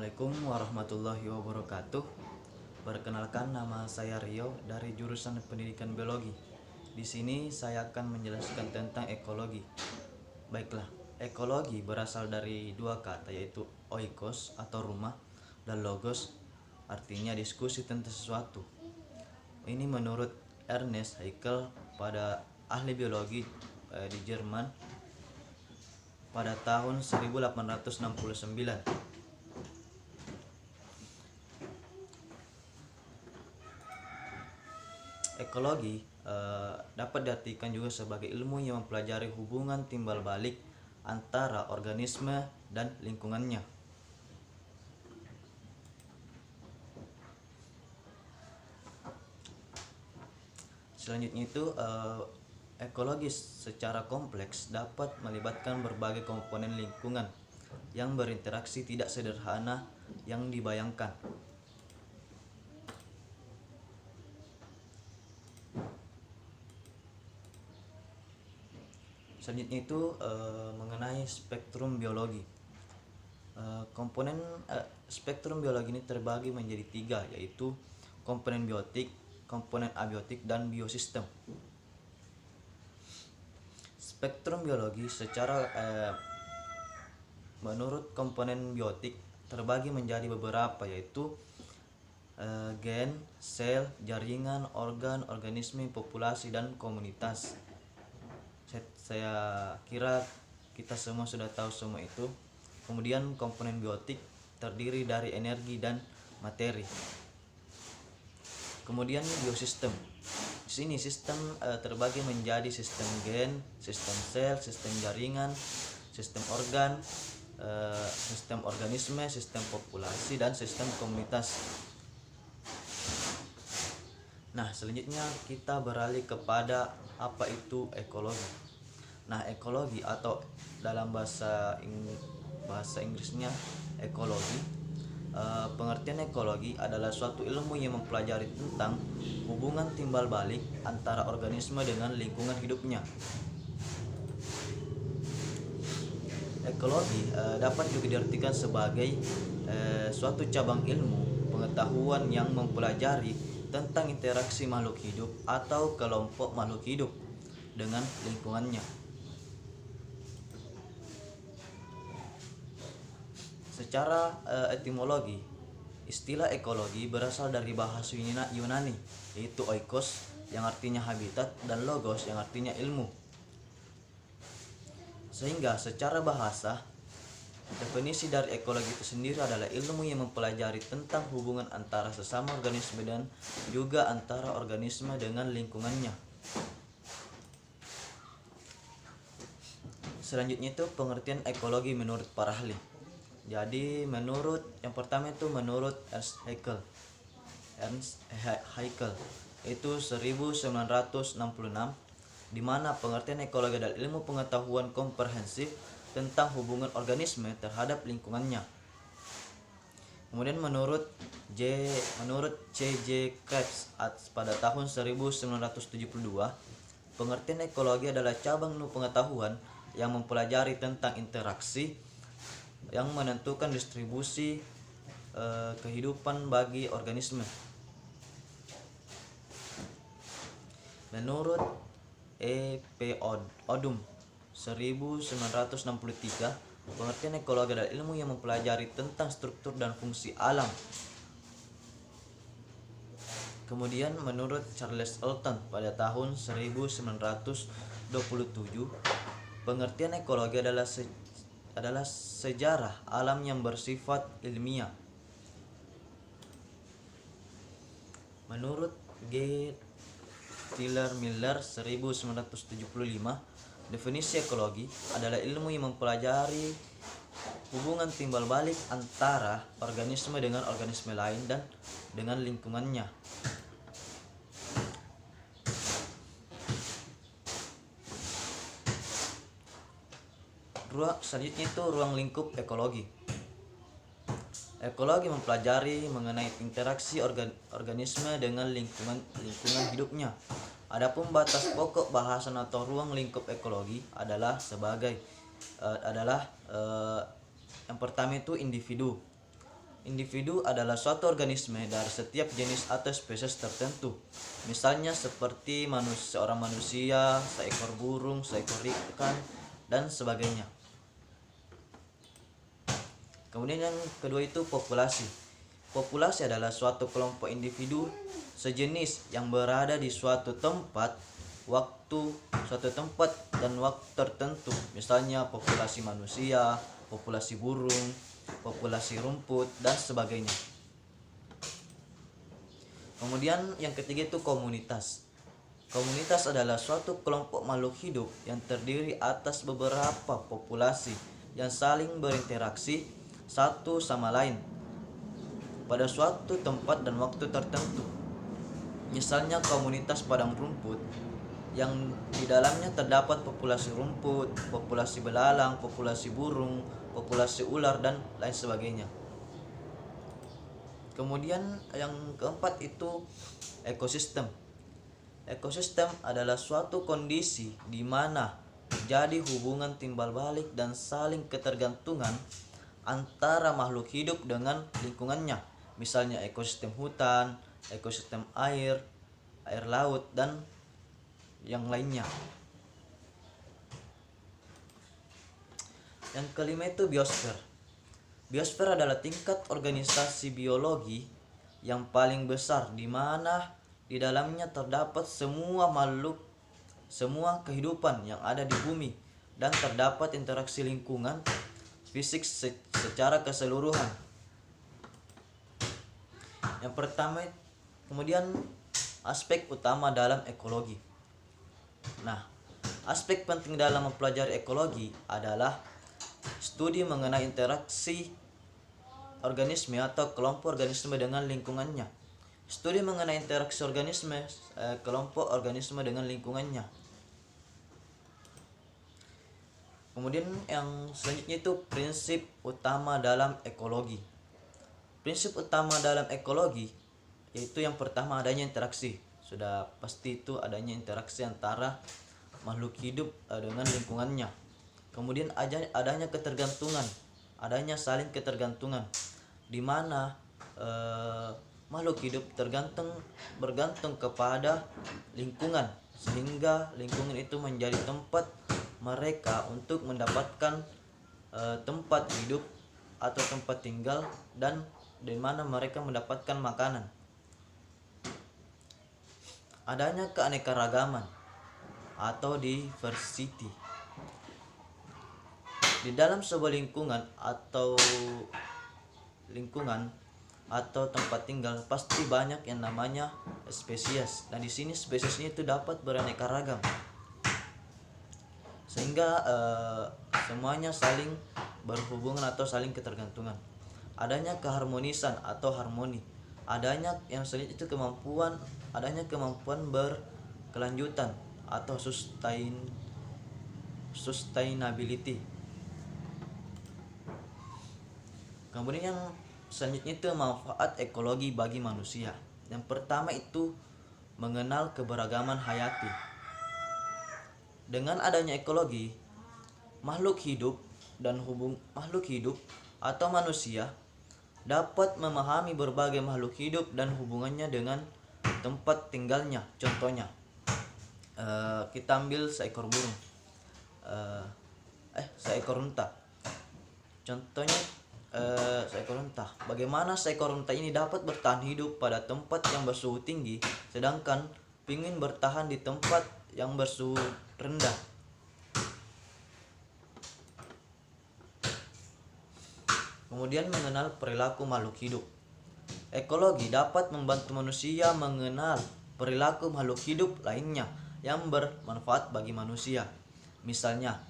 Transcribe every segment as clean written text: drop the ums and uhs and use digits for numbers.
Assalamualaikum warahmatullahi wabarakatuh. Perkenalkan, nama saya Rio dari jurusan Pendidikan Biologi. Di sini saya akan menjelaskan tentang ekologi. Baiklah, ekologi berasal dari dua kata, yaitu oikos atau rumah dan logos artinya diskusi tentang sesuatu. Ini menurut Ernest Haeckel, pada ahli biologi di Jerman pada tahun 1869. Ekologi dapat diartikan juga sebagai ilmu yang mempelajari hubungan timbal balik antara organisme dan lingkungannya. Selanjutnya itu ekologi secara kompleks dapat melibatkan berbagai komponen lingkungan yang berinteraksi tidak sederhana yang dibayangkan. Selanjutnya itu mengenai spektrum biologi. Komponen spektrum biologi ini terbagi menjadi tiga, yaitu komponen biotik, komponen abiotik, dan biosistem. Spektrum biologi secara menurut komponen biotik terbagi menjadi beberapa, yaitu gen, sel, jaringan, organ, organisme, populasi, dan komunitas. Saya kira kita semua sudah tahu semua itu. Kemudian komponen biotik terdiri dari energi dan materi. Kemudian biosistem. Di sini sistem terbagi menjadi sistem gen, sistem sel, sistem jaringan, sistem organ, sistem organisme, sistem populasi, dan sistem komunitas. Nah, selanjutnya kita beralih kepada apa itu ekologi. Nah, ekologi atau dalam bahasa Inggrisnya ekologi, pengertian ekologi adalah suatu ilmu yang mempelajari tentang hubungan timbal balik antara organisme dengan lingkungan hidupnya. Ekologi dapat juga diartikan sebagai suatu cabang ilmu pengetahuan yang mempelajari tentang interaksi makhluk hidup atau kelompok makhluk hidup dengan lingkungannya. Secara etimologi, istilah ekologi berasal dari bahasa Yunani, yaitu oikos yang artinya habitat dan logos yang artinya ilmu. Sehingga secara bahasa, definisi dari ekologi itu sendiri adalah ilmu yang mempelajari tentang hubungan antara sesama organisme dan juga antara organisme dengan lingkungannya. Selanjutnya itu pengertian ekologi menurut para ahli. Jadi yang pertama itu menurut Ernst Haeckel itu 1966, di mana pengertian ekologi adalah ilmu pengetahuan komprehensif tentang hubungan organisme terhadap lingkungannya. Kemudian menurut C.J. Krebs pada tahun 1972, pengertian ekologi adalah cabang ilmu pengetahuan yang mempelajari tentang interaksi yang menentukan distribusi kehidupan bagi organisme. Menurut E.P. Odum 1963, pengertian ekologi adalah ilmu yang mempelajari tentang struktur dan fungsi alam. Kemudian menurut Charles Elton pada tahun 1927, pengertian ekologi adalah sejarah alam yang bersifat ilmiah. Menurut G. Tyler Miller 1975, definisi ekologi adalah ilmu yang mempelajari hubungan timbal balik antara organisme dengan organisme lain dan dengan lingkungannya. Selanjutnya itu ruang lingkup ekologi. Ekologi mempelajari mengenai interaksi organisme dengan lingkungan hidupnya. Adapun batas pokok bahasan atau ruang lingkup ekologi adalah yang pertama itu individu. Individu adalah suatu organisme dari setiap jenis atau spesies tertentu. Misalnya seperti seorang manusia, seekor burung, seekor ikan, dan sebagainya. Kemudian yang kedua itu populasi. Populasi adalah suatu kelompok individu sejenis yang berada di suatu tempat dan waktu tertentu. Misalnya populasi manusia, populasi burung, populasi rumput, dan sebagainya. Kemudian yang ketiga itu komunitas. Komunitas adalah suatu kelompok makhluk hidup yang terdiri atas beberapa populasi yang saling berinteraksi satu sama lain pada suatu tempat dan waktu tertentu. Misalnya komunitas padang rumput yang di dalamnya terdapat populasi rumput, populasi belalang, populasi burung, populasi ular, dan lain sebagainya. Kemudian yang keempat itu ekosistem. Ekosistem adalah suatu kondisi di mana terjadi hubungan timbal balik dan saling ketergantungan antara makhluk hidup dengan lingkungannya. Misalnya ekosistem hutan, ekosistem air laut, dan yang lainnya. Yang kelima itu biosfer. Biosfer adalah tingkat organisasi biologi yang paling besar di mana di dalamnya terdapat semua makhluk, semua kehidupan yang ada di bumi, dan terdapat interaksi lingkungan fisik secara keseluruhan. Yang pertama, kemudian aspek utama dalam ekologi. Nah, aspek penting dalam mempelajari ekologi adalah studi mengenai interaksi organisme atau kelompok organisme dengan lingkungannya. Studi mengenai interaksi kelompok organisme dengan lingkungannya. Kemudian yang selanjutnya itu prinsip utama dalam ekologi. Prinsip utama dalam ekologi yaitu yang pertama adanya interaksi. Sudah pasti itu adanya interaksi antara makhluk hidup dengan lingkungannya. Kemudian adanya ketergantungan, adanya saling ketergantungan, di mana makhluk hidup bergantung kepada lingkungan, sehingga lingkungan itu menjadi tempat mereka untuk mendapatkan tempat hidup atau tempat tinggal, dan di mana mereka mendapatkan makanan. Adanya keanekaragaman atau diversity. Di dalam sebuah lingkungan atau tempat tinggal pasti banyak yang namanya spesies, dan di sini spesiesnya itu dapat beraneka ragam, sehingga semuanya saling berhubungan atau saling ketergantungan. Adanya keharmonisan atau harmoni. Adanya yang selanjutnya itu kemampuan berkelanjutan atau sustainability. Kemudian yang selanjutnya itu manfaat ekologi bagi manusia. Yang pertama itu mengenal keberagaman hayati. Dengan adanya ekologi, makhluk hidup atau manusia dapat memahami berbagai makhluk hidup dan hubungannya dengan tempat tinggalnya. Contohnya, kita ambil seekor burung, seekor unta. Contohnya seekor unta. Bagaimana seekor unta ini dapat bertahan hidup pada tempat yang bersuhu tinggi, sedangkan penguin bertahan di tempat yang bersuhu rendah. Kemudian mengenal perilaku makhluk hidup. Ekologi dapat membantu manusia mengenal perilaku makhluk hidup lainnya yang bermanfaat bagi manusia. Misalnya,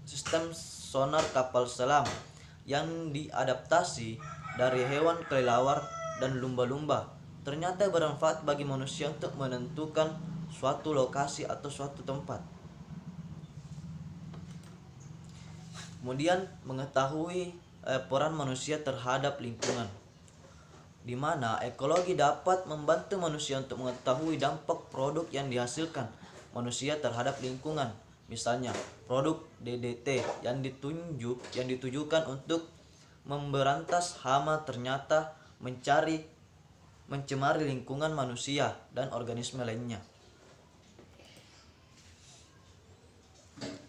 sistem sonar kapal selam yang diadaptasi dari hewan kelelawar dan lumba-lumba ternyata bermanfaat bagi manusia untuk menentukan suatu lokasi atau suatu tempat. Kemudian mengetahui peran manusia terhadap lingkungan, di mana ekologi dapat membantu manusia untuk mengetahui dampak produk yang dihasilkan manusia terhadap lingkungan. Misalnya, produk DDT yang ditujukan untuk memberantas hama ternyata mencemari lingkungan manusia dan organisme lainnya.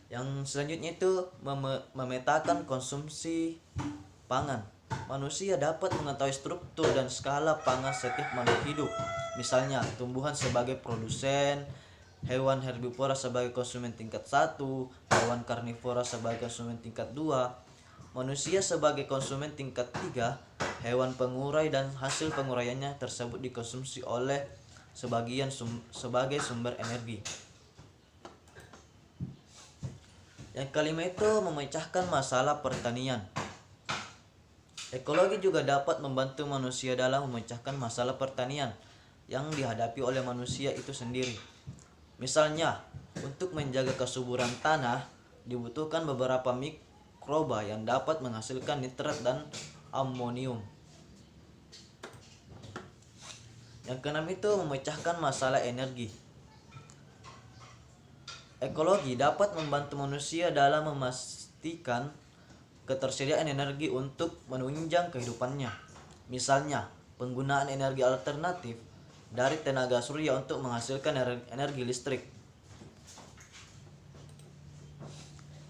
Yang selanjutnya itu memetakan konsumsi pangan. Manusia dapat mengetahui struktur dan skala pangan setiap makhluk hidup. Misalnya, tumbuhan sebagai produsen, hewan herbivora sebagai konsumen tingkat 1, hewan karnivora sebagai konsumen tingkat 2, manusia sebagai konsumen tingkat 3, hewan pengurai dan hasil penguraiannya tersebut dikonsumsi oleh sebagai sumber energi. Yang kelima itu memecahkan masalah pertanian. Ekologi juga dapat membantu manusia dalam memecahkan masalah pertanian yang dihadapi oleh manusia itu sendiri. Misalnya, untuk menjaga kesuburan tanah dibutuhkan beberapa mikroba yang dapat menghasilkan nitrat dan amonium. Yang keenam itu memecahkan masalah energi. Ekologi dapat membantu manusia dalam memastikan ketersediaan energi untuk menunjang kehidupannya. Misalnya, penggunaan energi alternatif dari tenaga surya untuk menghasilkan energi listrik.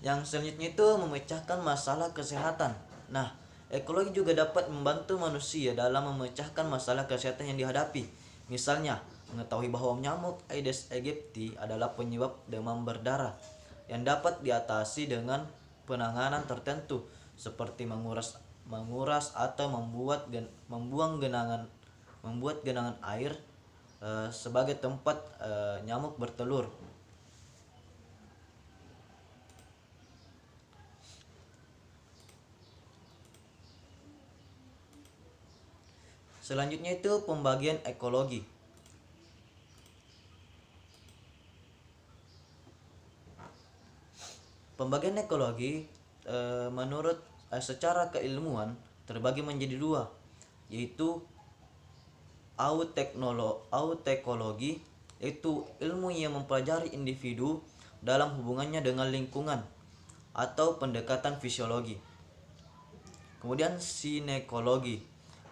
Yang selanjutnya itu memecahkan masalah kesehatan. Nah, ekologi juga dapat membantu manusia dalam memecahkan masalah kesehatan yang dihadapi. Misalnya, mengetahui bahwa nyamuk Aedes aegypti adalah penyebab demam berdarah yang dapat diatasi dengan penanganan tertentu seperti menguras atau membuang genangan air sebagai tempat nyamuk bertelur. Selanjutnya itu pembagian ekologi. Pembagian ekologi menurut secara keilmuan terbagi menjadi dua, yaitu autekologi, yaitu ilmu yang mempelajari individu dalam hubungannya dengan lingkungan atau pendekatan fisiologi. Kemudian sinekologi,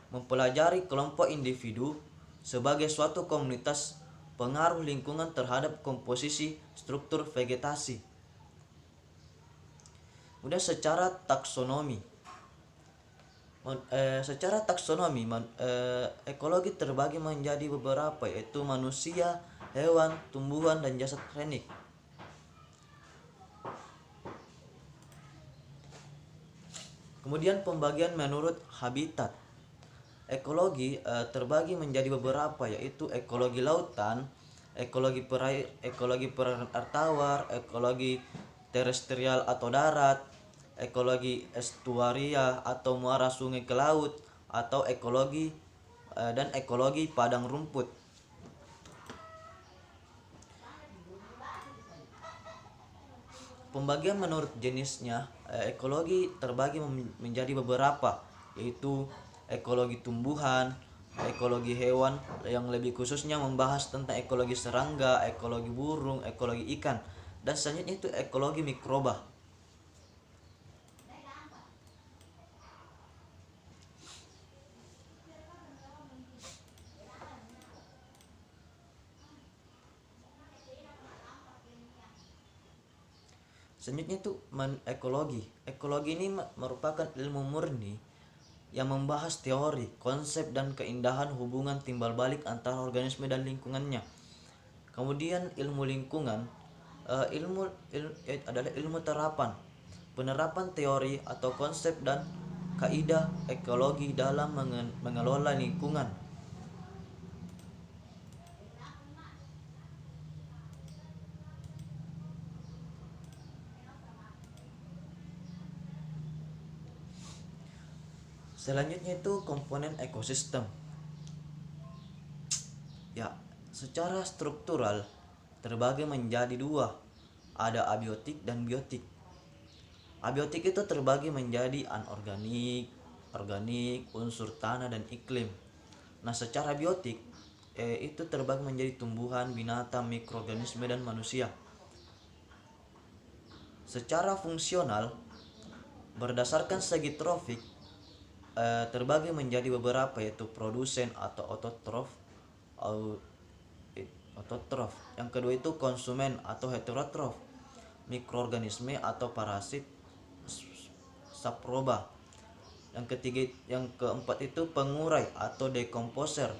mempelajari kelompok individu sebagai suatu komunitas pengaruh lingkungan terhadap komposisi struktur vegetasi. Kemudian secara taksonomi, ekologi terbagi menjadi beberapa, yaitu manusia, hewan, tumbuhan, dan jasad klinik. Kemudian pembagian menurut habitat. Ekologi terbagi menjadi beberapa, yaitu ekologi lautan, ekologi perairan air tawar, ekologi terestrial atau darat, ekologi estuaria atau muara sungai ke laut, atau ekologi dan ekologi padang rumput. Pembagian menurut jenisnya, ekologi terbagi menjadi beberapa, yaitu ekologi tumbuhan, ekologi hewan yang lebih khususnya membahas tentang ekologi serangga, ekologi burung, ekologi ikan, dan selanjutnya itu ekologi mikroba. Selanjutnya itu ekologi. Ekologi ini merupakan ilmu murni yang membahas teori, konsep, dan keindahan hubungan timbal balik antara organisme dan lingkungannya. Kemudian ilmu lingkungan, adalah ilmu terapan, penerapan teori atau konsep dan kaidah ekologi dalam mengelola lingkungan. Selanjutnya itu komponen ekosistem. Ya, secara struktural terbagi menjadi dua, ada abiotik dan biotik. Abiotik itu terbagi menjadi anorganik, organik, unsur tanah dan iklim. Nah, secara biotik itu terbagi menjadi tumbuhan, binatang, mikroorganisme, dan manusia. Secara fungsional, berdasarkan segi trofik, terbagi menjadi beberapa, yaitu produsen atau autotrof. Autotrof. Yang kedua itu konsumen atau heterotrof, mikroorganisme atau parasit, saproba. Yang keempat itu pengurai atau dekomposer.